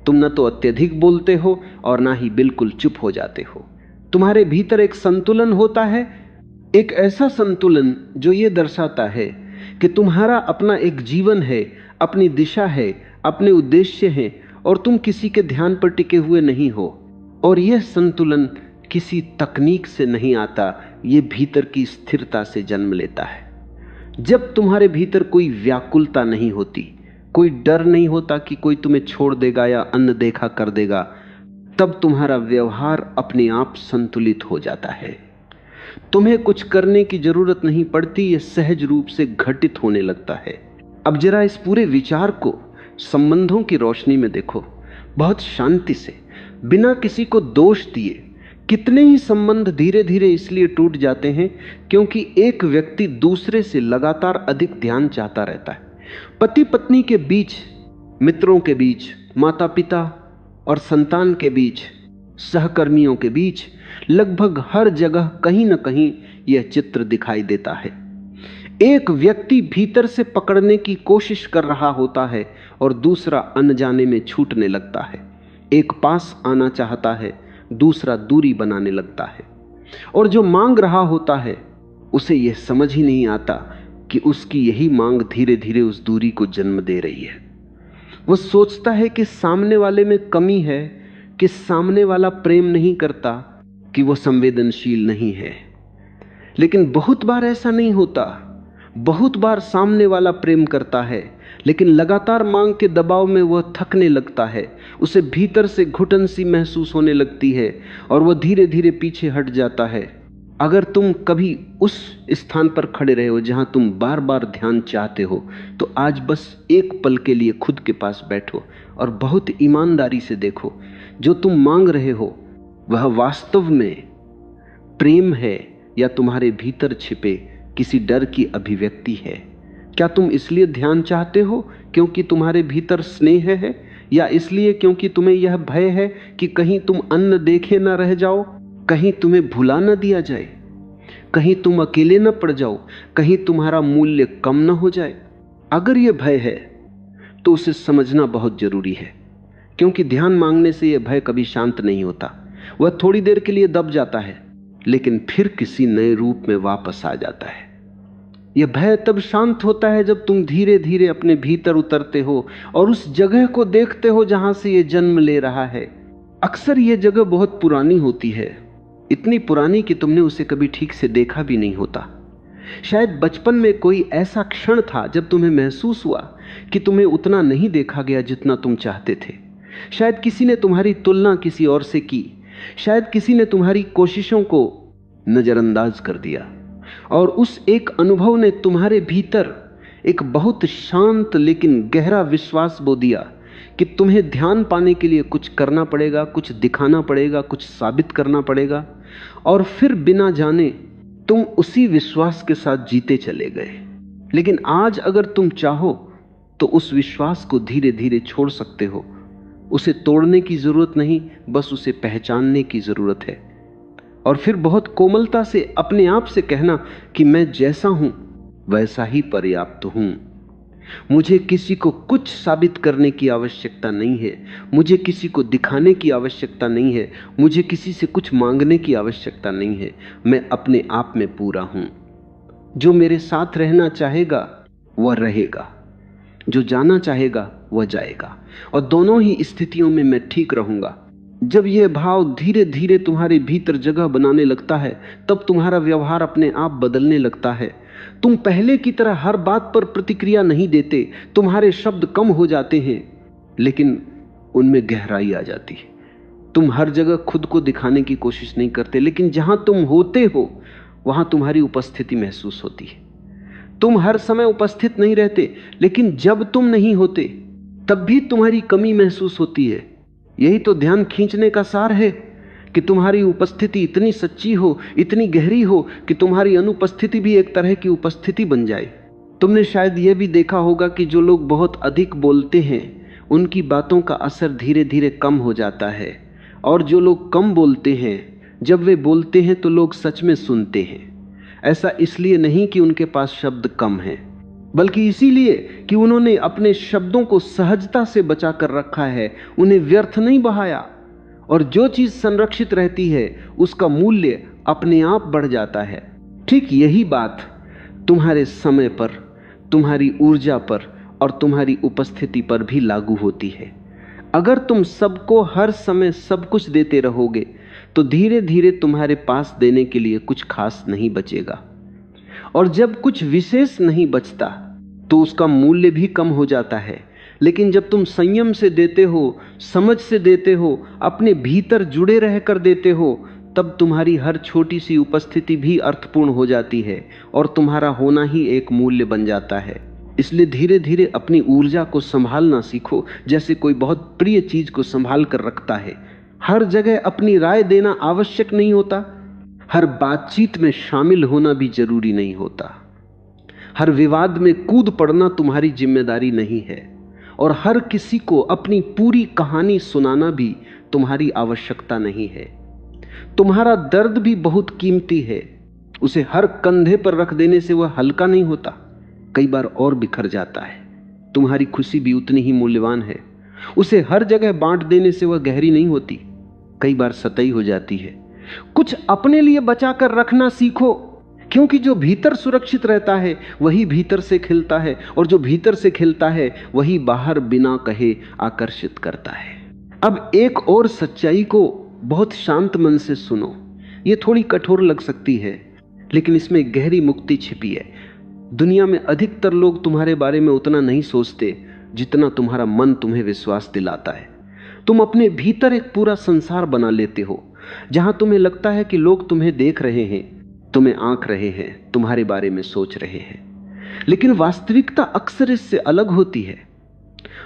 तुम ना तो अत्यधिक बोलते हो और ना ही बिल्कुल चुप हो जाते हो। तुम्हारे भीतर एक संतुलन होता है, एक ऐसा संतुलन जो ये दर्शाता है कि तुम्हारा अपना एक जीवन है, अपनी दिशा है, अपने उद्देश्य हैं, और तुम किसी के ध्यान पर टिके हुए नहीं हो। और यह संतुलन किसी तकनीक से नहीं आता, ये भीतर की स्थिरता से जन्म लेता है। जब तुम्हारे भीतर कोई व्याकुलता नहीं होती, कोई डर नहीं होता कि कोई तुम्हें छोड़ देगा या अनदेखा कर देगा, तब तुम्हारा व्यवहार अपने आप संतुलित हो जाता है। तुम्हें कुछ करने की जरूरत नहीं पड़ती, यह सहज रूप से घटित होने लगता है। अब जरा इस पूरे विचार को संबंधों की रोशनी में देखो, बहुत शांति से, बिना किसी को दोष दिए। कितने ही संबंध धीरे धीरे इसलिए टूट जाते हैं क्योंकि एक व्यक्ति दूसरे से लगातार अधिक ध्यान चाहता रहता है। पति पत्नी के बीच, मित्रों के बीच, माता पिता और संतान के बीच, सहकर्मियों के बीच, लगभग हर जगह कहीं न कहीं यह चित्र दिखाई देता है। एक व्यक्ति भीतर से पकड़ने की कोशिश कर रहा होता है और दूसरा अनजाने में छूटने लगता है। एक पास आना चाहता है दूसरा दूरी बनाने लगता है। और जो मांग रहा होता है उसे यह समझ ही नहीं आता कि उसकी यही मांग धीरे धीरे उस दूरी को जन्म दे रही है। वो सोचता है कि सामने वाले में कमी है, कि सामने वाला प्रेम नहीं करता, कि वो संवेदनशील नहीं है। लेकिन बहुत बार ऐसा नहीं होता। बहुत बार सामने वाला प्रेम करता है, लेकिन लगातार मांग के दबाव में वह थकने लगता है, उसे भीतर से घुटन सी महसूस होने लगती है और वह धीरे धीरे पीछे हट जाता है। अगर तुम कभी उस स्थान पर खड़े रहे हो जहां तुम बार बार ध्यान चाहते हो, तो आज बस एक पल के लिए खुद के पास बैठो और बहुत ईमानदारी से देखो, जो तुम मांग रहे हो वह वास्तव में प्रेम है या तुम्हारे भीतर छिपे किसी डर की अभिव्यक्ति है। क्या तुम इसलिए ध्यान चाहते हो क्योंकि तुम्हारे भीतर स्नेह है, या इसलिए क्योंकि तुम्हें यह भय है कि कहीं तुम अन्न देखे न रह जाओ, कहीं तुम्हें भुला न दिया जाए, कहीं तुम अकेले न पड़ जाओ, कहीं तुम्हारा मूल्य कम न हो जाए? अगर यह भय है तो उसे समझना बहुत जरूरी है, क्योंकि ध्यान मांगने से यह भय कभी शांत नहीं होता। वह थोड़ी देर के लिए दब जाता है, लेकिन फिर किसी नए रूप में वापस आ जाता है। यह भय तब शांत होता है जब तुम धीरे धीरे अपने भीतर उतरते हो और उस जगह को देखते हो जहां से यह जन्म ले रहा है। अक्सर यह जगह बहुत पुरानी होती है, इतनी पुरानी कि तुमने उसे कभी ठीक से देखा भी नहीं होता। शायद बचपन में कोई ऐसा क्षण था जब तुम्हें महसूस हुआ कि तुम्हें उतना नहीं देखा गया जितना तुम चाहते थे। शायद किसी ने तुम्हारी तुलना किसी और से की, शायद किसी ने तुम्हारी कोशिशों को नजरअंदाज कर दिया, और उस एक अनुभव ने तुम्हारे भीतर एक बहुत शांत लेकिन गहरा विश्वास बो दिया कि तुम्हें ध्यान पाने के लिए कुछ करना पड़ेगा, कुछ दिखाना पड़ेगा, कुछ साबित करना पड़ेगा। और फिर बिना जाने तुम उसी विश्वास के साथ जीते चले गए। लेकिन आज अगर तुम चाहो तो उस विश्वास को धीरे धीरे छोड़ सकते हो। उसे तोड़ने की जरूरत नहीं, बस उसे पहचानने की जरूरत है। और फिर बहुत कोमलता से अपने आप से कहना कि मैं जैसा हूं वैसा ही पर्याप्त हूं। मुझे किसी को कुछ साबित करने की आवश्यकता नहीं है, मुझे किसी को दिखाने की आवश्यकता नहीं है, मुझे किसी से कुछ मांगने की आवश्यकता नहीं है। मैं अपने आप में पूरा हूं। जो मेरे साथ रहना चाहेगा वह रहेगा, जो जाना चाहेगा वह जाएगा, और दोनों ही स्थितियों में मैं ठीक रहूंगा। जब यह भाव धीरे धीरे तुम्हारे भीतर जगह बनाने लगता है, तब तुम्हारा व्यवहार अपने आप बदलने लगता है। तुम पहले की तरह हर बात पर प्रतिक्रिया नहीं देते, तुम्हारे शब्द कम हो जाते हैं, लेकिन उनमें गहराई आ जाती है। तुम हर जगह खुद को दिखाने की कोशिश नहीं करते, लेकिन जहां तुम होते हो वहां तुम्हारी उपस्थिति महसूस होती है। तुम हर समय उपस्थित नहीं रहते, लेकिन जब तुम नहीं होते तब भी तुम्हारी कमी महसूस होती है। यही तो ध्यान खींचने का सार है कि तुम्हारी उपस्थिति इतनी सच्ची हो, इतनी गहरी हो कि तुम्हारी अनुपस्थिति भी एक तरह की उपस्थिति बन जाए। तुमने शायद यह भी देखा होगा कि जो लोग बहुत अधिक बोलते हैं उनकी बातों का असर धीरे धीरे कम हो जाता है, और जो लोग कम बोलते हैं जब वे बोलते हैं तो लोग सच में सुनते हैं। ऐसा इसलिए नहीं कि उनके पास शब्द कम हैं, बल्कि इसीलिए कि उन्होंने अपने शब्दों को सहजता से बचा कर रखा है, उन्हें व्यर्थ नहीं बहाया। और जो चीज संरक्षित रहती है उसका मूल्य अपने आप बढ़ जाता है। ठीक यही बात तुम्हारे समय पर, तुम्हारी ऊर्जा पर और तुम्हारी उपस्थिति पर भी लागू होती है। अगर तुम सबको हर समय सब कुछ देते रहोगे तो धीरे धीरे तुम्हारे पास देने के लिए कुछ खास नहीं बचेगा, और जब कुछ विशेष नहीं बचता तो उसका मूल्य भी कम हो जाता है। लेकिन जब तुम संयम से देते हो, समझ से देते हो, अपने भीतर जुड़े रहकर देते हो, तब तुम्हारी हर छोटी सी उपस्थिति भी अर्थपूर्ण हो जाती है और तुम्हारा होना ही एक मूल्य बन जाता है। इसलिए धीरे धीरे अपनी ऊर्जा को संभालना सीखो, जैसे कोई बहुत प्रिय चीज को संभाल कर रखता है। हर जगह अपनी राय देना आवश्यक नहीं होता, हर बातचीत में शामिल होना भी जरूरी नहीं होता, हर विवाद में कूद पड़ना तुम्हारी जिम्मेदारी नहीं है, और हर किसी को अपनी पूरी कहानी सुनाना भी तुम्हारी आवश्यकता नहीं है। तुम्हारा दर्द भी बहुत कीमती है, उसे हर कंधे पर रख देने से वह हल्का नहीं होता, कई बार और बिखर जाता है। तुम्हारी खुशी भी उतनी ही मूल्यवान है, उसे हर जगह बांट देने से वह गहरी नहीं होती, कई बार सतई हो जाती है। कुछ अपने लिए बचा कर रखना सीखो, क्योंकि जो भीतर सुरक्षित रहता है वही भीतर से खिलता है, और जो भीतर से खिलता है वही बाहर बिना कहे आकर्षित करता है। अब एक और सच्चाई को बहुत शांत मन से सुनो। ये थोड़ी कठोर लग सकती है, लेकिन इसमें गहरी मुक्ति छिपी है। दुनिया में अधिकतर लोग तुम्हारे बारे में उतना नहीं सोचते जितना तुम्हारा मन तुम्हें विश्वास दिलाता है। तुम अपने भीतर एक पूरा संसार बना लेते हो, जहां तुम्हें लगता है कि लोग तुम्हें देख रहे हैं, तुम्हें आंक रहे हैं, तुम्हारे बारे में सोच रहे हैं। लेकिन वास्तविकता अक्सर इससे अलग होती है।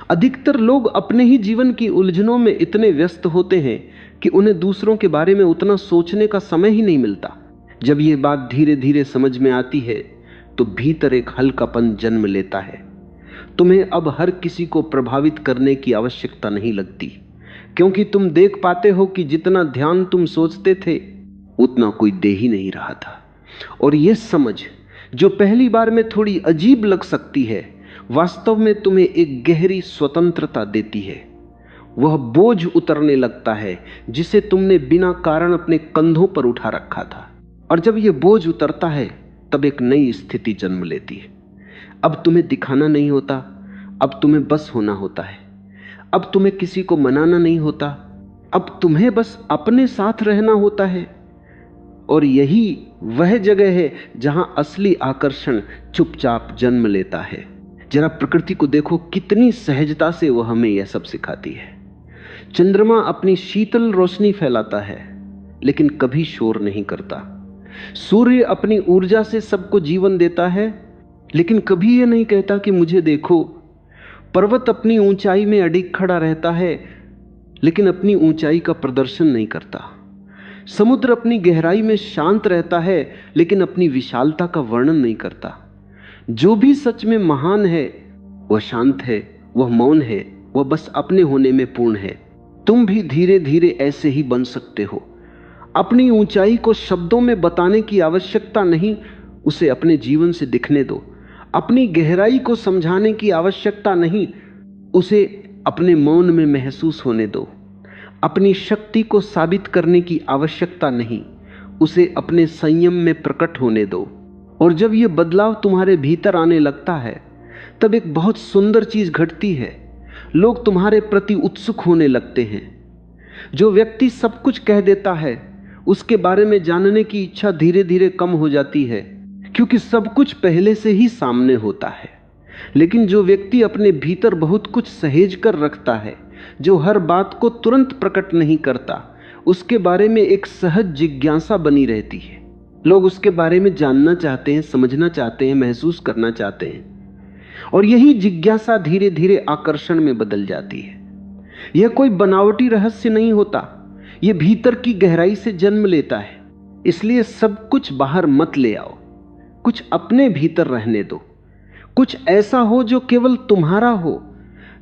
अधिकतर लोग अपने ही जीवन की उलझनों में इतने व्यस्त होते हैं कि उन्हें दूसरों के बारे में उतना सोचने का समय ही नहीं मिलता। जब यह बात धीरे धीरे समझ में आती है तो भीतर एक हल्कापन जन्म लेता है। तुम्हें अब हर किसी को प्रभावित करने की आवश्यकता नहीं लगती, क्योंकि तुम देख पाते हो कि जितना ध्यान तुम सोचते थे उतना कोई दे ही नहीं रहा था। और यह समझ, जो पहली बार में थोड़ी अजीब लग सकती है, वास्तव में तुम्हें एक गहरी स्वतंत्रता देती है। वह बोझ उतरने लगता है जिसे तुमने बिना कारण अपने कंधों पर उठा रखा था। और जब यह बोझ उतरता है तब एक नई स्थिति जन्म लेती है। अब तुम्हें दिखाना नहीं होता, अब तुम्हें बस होना होता है। अब तुम्हें किसी को मनाना नहीं होता, अब तुम्हें बस अपने साथ रहना होता है। और यही वह जगह है जहां असली आकर्षण चुपचाप जन्म लेता है। जरा प्रकृति को देखो, कितनी सहजता से वह हमें यह सब सिखाती है। चंद्रमा अपनी शीतल रोशनी फैलाता है लेकिन कभी शोर नहीं करता। सूर्य अपनी ऊर्जा से सबको जीवन देता है लेकिन कभी यह नहीं कहता कि मुझे देखो। पर्वत अपनी ऊंचाई में अडिग खड़ा रहता है लेकिन अपनी ऊंचाई का प्रदर्शन नहीं करता। समुद्र अपनी गहराई में शांत रहता है लेकिन अपनी विशालता का वर्णन नहीं करता। जो भी सच में महान है वह शांत है, वह मौन है, वह बस अपने होने में पूर्ण है। तुम भी धीरे धीरे ऐसे ही बन सकते हो। अपनी ऊंचाई को शब्दों में बताने की आवश्यकता नहीं, उसे अपने जीवन से दिखने दो। अपनी गहराई को समझाने की आवश्यकता नहीं, उसे अपने मौन में महसूस होने दो। अपनी शक्ति को साबित करने की आवश्यकता नहीं, उसे अपने संयम में प्रकट होने दो। और जब यह बदलाव तुम्हारे भीतर आने लगता है तब एक बहुत सुंदर चीज घटती है। लोग तुम्हारे प्रति उत्सुक होने लगते हैं। जो व्यक्ति सब कुछ कह देता है उसके बारे में जानने की इच्छा धीरे धीरे कम हो जाती है, क्योंकि सब कुछ पहले से ही सामने होता है। लेकिन जो व्यक्ति अपने भीतर बहुत कुछ सहेज कर रखता है, जो हर बात को तुरंत प्रकट नहीं करता, उसके बारे में एक सहज जिज्ञासा बनी रहती है। लोग उसके बारे में जानना चाहते हैं, समझना चाहते हैं, महसूस करना चाहते हैं। और यही जिज्ञासा धीरे धीरे आकर्षण में बदल जाती है। यह कोई बनावटी रहस्य नहीं होता, यह भीतर की गहराई से जन्म लेता है। इसलिए सब कुछ बाहर मत ले आओ, कुछ अपने भीतर रहने दो। कुछ ऐसा हो जो केवल तुम्हारा हो,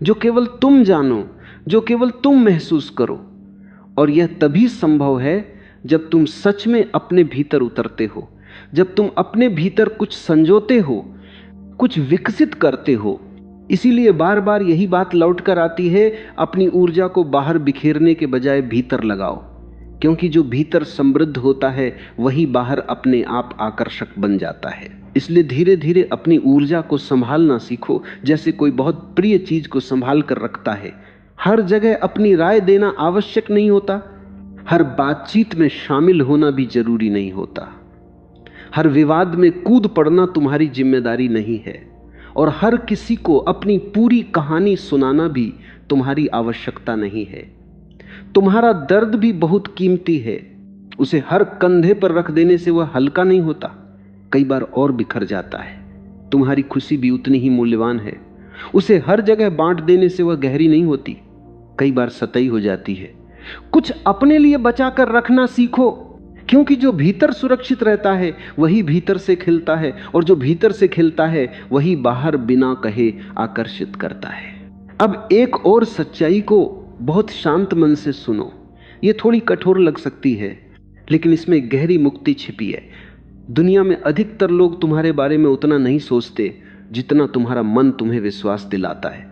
जो केवल तुम जानो, जो केवल तुम महसूस करो। और यह तभी संभव है जब तुम सच में अपने भीतर उतरते हो, जब तुम अपने भीतर कुछ संजोते हो, कुछ विकसित करते हो। इसीलिए बार बार यही बात लौट कर आती है, अपनी ऊर्जा को बाहर बिखेरने के बजाय भीतर लगाओ, क्योंकि जो भीतर समृद्ध होता है वही बाहर अपने आप आकर्षक बन जाता है। इसलिए धीरे धीरे अपनी ऊर्जा को संभालना सीखो, जैसे कोई बहुत प्रिय चीज को संभाल कर रखता है। हर जगह अपनी राय देना आवश्यक नहीं होता, हर बातचीत में शामिल होना भी जरूरी नहीं होता, हर विवाद में कूद पड़ना तुम्हारी जिम्मेदारी नहीं है, और हर किसी को अपनी पूरी कहानी सुनाना भी तुम्हारी आवश्यकता नहीं है। तुम्हारा दर्द भी बहुत कीमती है, उसे हर कंधे पर रख देने से वह हल्का नहीं होता, कई बार और बिखर जाता है। तुम्हारी खुशी भी उतनी ही मूल्यवान है, उसे हर जगह बांट देने से वह गहरी नहीं होती, कई बार सतई हो जाती है। कुछ अपने लिए बचा कर रखना सीखो, क्योंकि जो भीतर सुरक्षित रहता है वही भीतर से खिलता है, और जो भीतर से खिलता है वही बाहर बिना कहे आकर्षित करता है। अब एक और सच्चाई को बहुत शांत मन से सुनो। यह थोड़ी कठोर लग सकती है, लेकिन इसमें गहरी मुक्ति छिपी है। दुनिया में अधिकतर लोग तुम्हारे बारे में उतना नहीं सोचते जितना तुम्हारा मन तुम्हें विश्वास दिलाता है।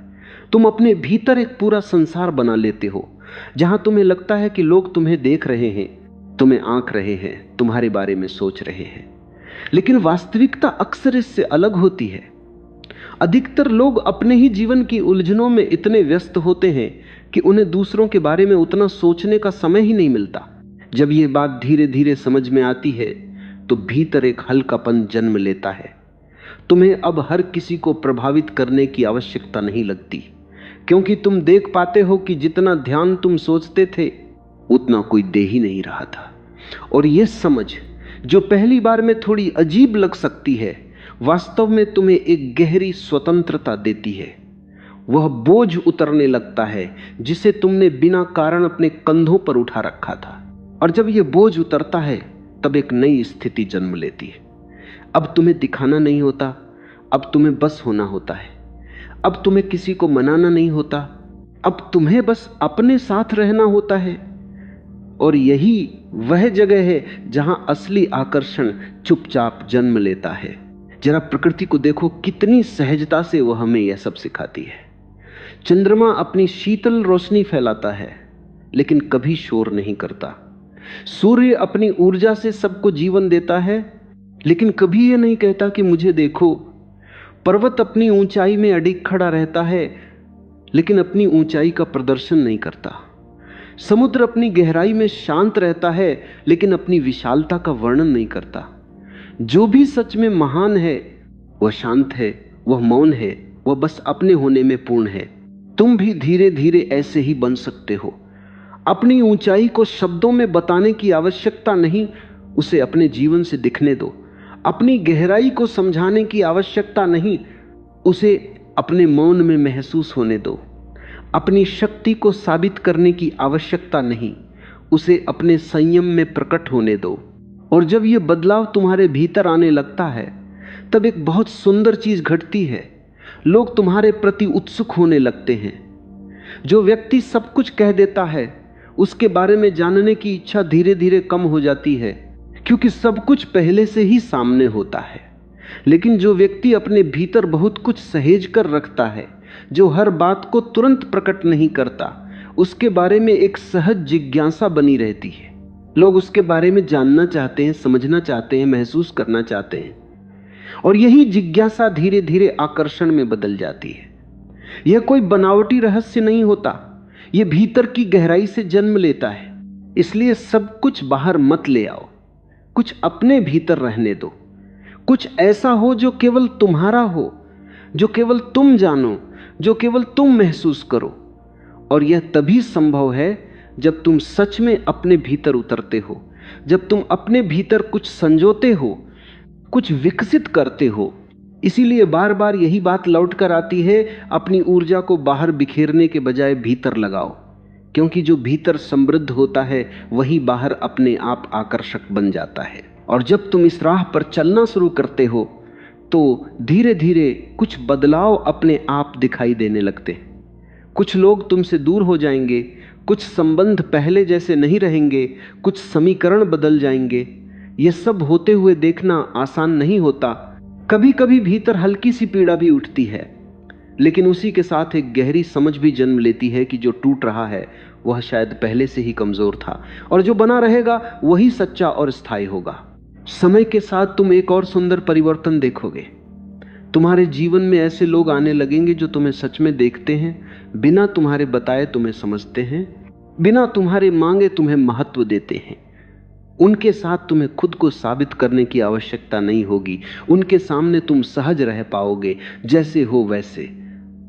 तुम अपने भीतर एक पूरा संसार बना लेते हो। जहां तुम्हें लगता है कि लोग तुम्हें देख रहे हैं, तुम्हें आंक रहे हैं, तुम्हारे बारे में सोच रहे हैं, लेकिन वास्तविकता अक्सर इससे अलग होती है। अधिकतर लोग अपने ही जीवन की उलझनों में इतने व्यस्त होते हैं कि उन्हें दूसरों के बारे में उतना सोचने का समय ही नहीं मिलता। जब यह बात धीरे धीरे समझ में आती है तो भीतर एक हल्कापन जन्म लेता है। तुम्हें अब हर किसी को प्रभावित करने की आवश्यकता नहीं लगती, क्योंकि तुम देख पाते हो कि जितना ध्यान तुम सोचते थे उतना कोई दे ही नहीं रहा था। और यह समझ, जो पहली बार में थोड़ी अजीब लग सकती है, वास्तव में तुम्हें एक गहरी स्वतंत्रता देती है। वह बोझ उतरने लगता है जिसे तुमने बिना कारण अपने कंधों पर उठा रखा था। और जब यह बोझ उतरता है तब एक नई स्थिति जन्म लेती है। अब तुम्हें दिखाना नहीं होता, अब तुम्हें बस होना होता है। अब तुम्हें किसी को मनाना नहीं होता, अब तुम्हें बस अपने साथ रहना होता है। और यही वह जगह है जहां असली आकर्षण चुपचाप जन्म लेता है। जरा प्रकृति को देखो, कितनी सहजता से वह हमें यह सब सिखाती है। चंद्रमा अपनी शीतल रोशनी फैलाता है लेकिन कभी शोर नहीं करता। सूर्य अपनी ऊर्जा से सबको जीवन देता है लेकिन कभी यह नहीं कहता कि मुझे देखो। पर्वत अपनी ऊंचाई में अडिग खड़ा रहता है लेकिन अपनी ऊंचाई का प्रदर्शन नहीं करता। समुद्र अपनी गहराई में शांत रहता है लेकिन अपनी विशालता का वर्णन नहीं करता। जो भी सच में महान है वह शांत है, वह मौन है, वह बस अपने होने में पूर्ण है। तुम भी धीरे धीरे ऐसे ही बन सकते हो। अपनी ऊंचाई को शब्दों में बताने की आवश्यकता नहीं, उसे अपने जीवन से दिखने दो। अपनी गहराई को समझाने की आवश्यकता नहीं, उसे अपने मौन में महसूस होने दो। अपनी शक्ति को साबित करने की आवश्यकता नहीं, उसे अपने संयम में प्रकट होने दो। और जब यह बदलाव तुम्हारे भीतर आने लगता है तब एक बहुत सुंदर चीज घटती है। लोग तुम्हारे प्रति उत्सुक होने लगते हैं। जो व्यक्ति सब कुछ कह देता है उसके बारे में जानने की इच्छा धीरे धीरे कम हो जाती है, क्योंकि सब कुछ पहले से ही सामने होता है। लेकिन जो व्यक्ति अपने भीतर बहुत कुछ सहेज कर रखता है, जो हर बात को तुरंत प्रकट नहीं करता, उसके बारे में एक सहज जिज्ञासा बनी रहती है। लोग उसके बारे में जानना चाहते हैं, समझना चाहते हैं, महसूस करना चाहते हैं। और यही जिज्ञासा धीरे धीरे आकर्षण में बदल जाती है। यह कोई बनावटी रहस्य नहीं होता, यह भीतर की गहराई से जन्म लेता है। इसलिए सब कुछ बाहर मत ले आओ, कुछ अपने भीतर रहने दो। कुछ ऐसा हो जो केवल तुम्हारा हो, जो केवल तुम जानो, जो केवल तुम महसूस करो। और यह तभी संभव है जब तुम सच में अपने भीतर उतरते हो, जब तुम अपने भीतर कुछ संजोते हो, कुछ विकसित करते हो। इसीलिए बार बार यही बात लौट कर आती है, अपनी ऊर्जा को बाहर बिखेरने के बजाय भीतर लगाओ, क्योंकि जो भीतर समृद्ध होता है वही बाहर अपने आप आकर्षक बन जाता है। और जब तुम इस राह पर चलना शुरू करते हो तो धीरे धीरे कुछ बदलाव अपने आप दिखाई देने लगते। कुछ लोग तुमसे दूर हो जाएंगे, कुछ संबंध पहले जैसे नहीं रहेंगे, कुछ समीकरण बदल जाएंगे। ये सब होते हुए देखना आसान नहीं होता। कभी कभी भीतर हल्की सी पीड़ा भी उठती है, लेकिन उसी के साथ एक गहरी समझ भी जन्म लेती है कि जो टूट रहा है वह शायद पहले से ही कमजोर था, और जो बना रहेगा वही सच्चा और स्थायी होगा। समय के साथ तुम एक और सुंदर परिवर्तन देखोगे। तुम्हारे जीवन में ऐसे लोग आने लगेंगे जो तुम्हें सच में देखते हैं, बिना तुम्हारे बताए तुम्हें समझते हैं, बिना तुम्हारे मांगे तुम्हें महत्व देते हैं। उनके साथ तुम्हें खुद को साबित करने की आवश्यकता नहीं होगी। उनके सामने तुम सहज रह पाओगे, जैसे हो वैसे।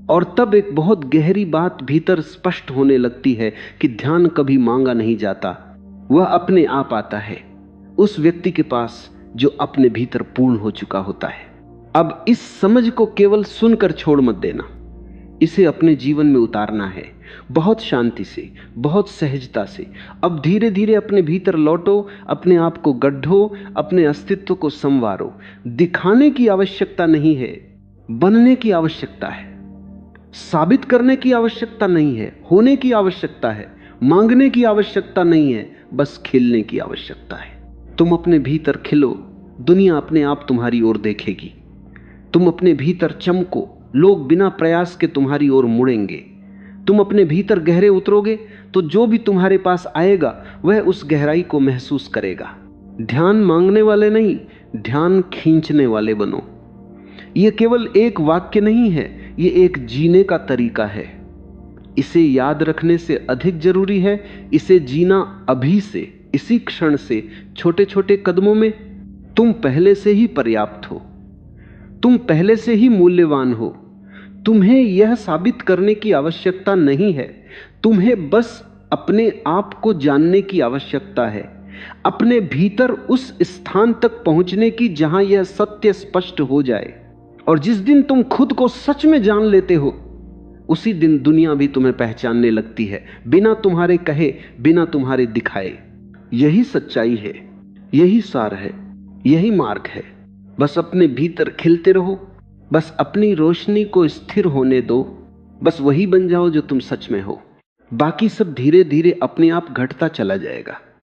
और तब एक बहुत गहरी बात भीतर स्पष्ट होने लगती है कि ध्यान कभी मांगा नहीं जाता, वह अपने आप आता है उस व्यक्ति के पास जो अपने भीतर पूर्ण हो चुका होता है। अब इस समझ को केवल सुनकर छोड़ मत देना, इसे अपने जीवन में उतारना है, बहुत शांति से, बहुत सहजता से। अब धीरे धीरे अपने भीतर लौटो, अपने आप को गढ़ो, अपने अस्तित्व को संवारो। दिखाने की आवश्यकता नहीं है, बनने की आवश्यकता है। साबित करने की आवश्यकता नहीं है, होने की आवश्यकता है। मांगने की आवश्यकता नहीं है, बस खिलने की आवश्यकता है। तुम अपने भीतर खिलो, दुनिया अपने आप तुम्हारी ओर देखेगी। तुम अपने भीतर चमको, लोग बिना प्रयास के तुम्हारी ओर मुड़ेंगे। तुम अपने भीतर गहरे उतरोगे तो जो भी तुम्हारे पास आएगा वह उस गहराई को महसूस करेगा। ध्यान मांगने वाले नहीं, ध्यान खींचने वाले बनो। यह केवल एक वाक्य नहीं है, यह एक जीने का तरीका है। इसे याद रखने से अधिक जरूरी है इसे जीना अभी से, इसी क्षण से, छोटे छोटे कदमों में। तुम पहले से ही पर्याप्त हो, तुम पहले से ही मूल्यवान हो। तुम्हें यह साबित करने की आवश्यकता नहीं है, तुम्हें बस अपने आप को जानने की आवश्यकता है, अपने भीतर उस स्थान तक पहुंचने की जहां यह सत्य स्पष्ट हो जाए। और जिस दिन तुम खुद को सच में जान लेते हो, उसी दिन दुनिया भी तुम्हें पहचानने लगती है, बिना तुम्हारे कहे, बिना तुम्हारे दिखाए। यही सच्चाई है, यही सार है, यही मार्ग है। बस अपने भीतर खिलते रहो, बस अपनी रोशनी को स्थिर होने दो, बस वही बन जाओ जो तुम सच में हो। बाकी सब धीरे धीरे अपने आप घटता चला जाएगा।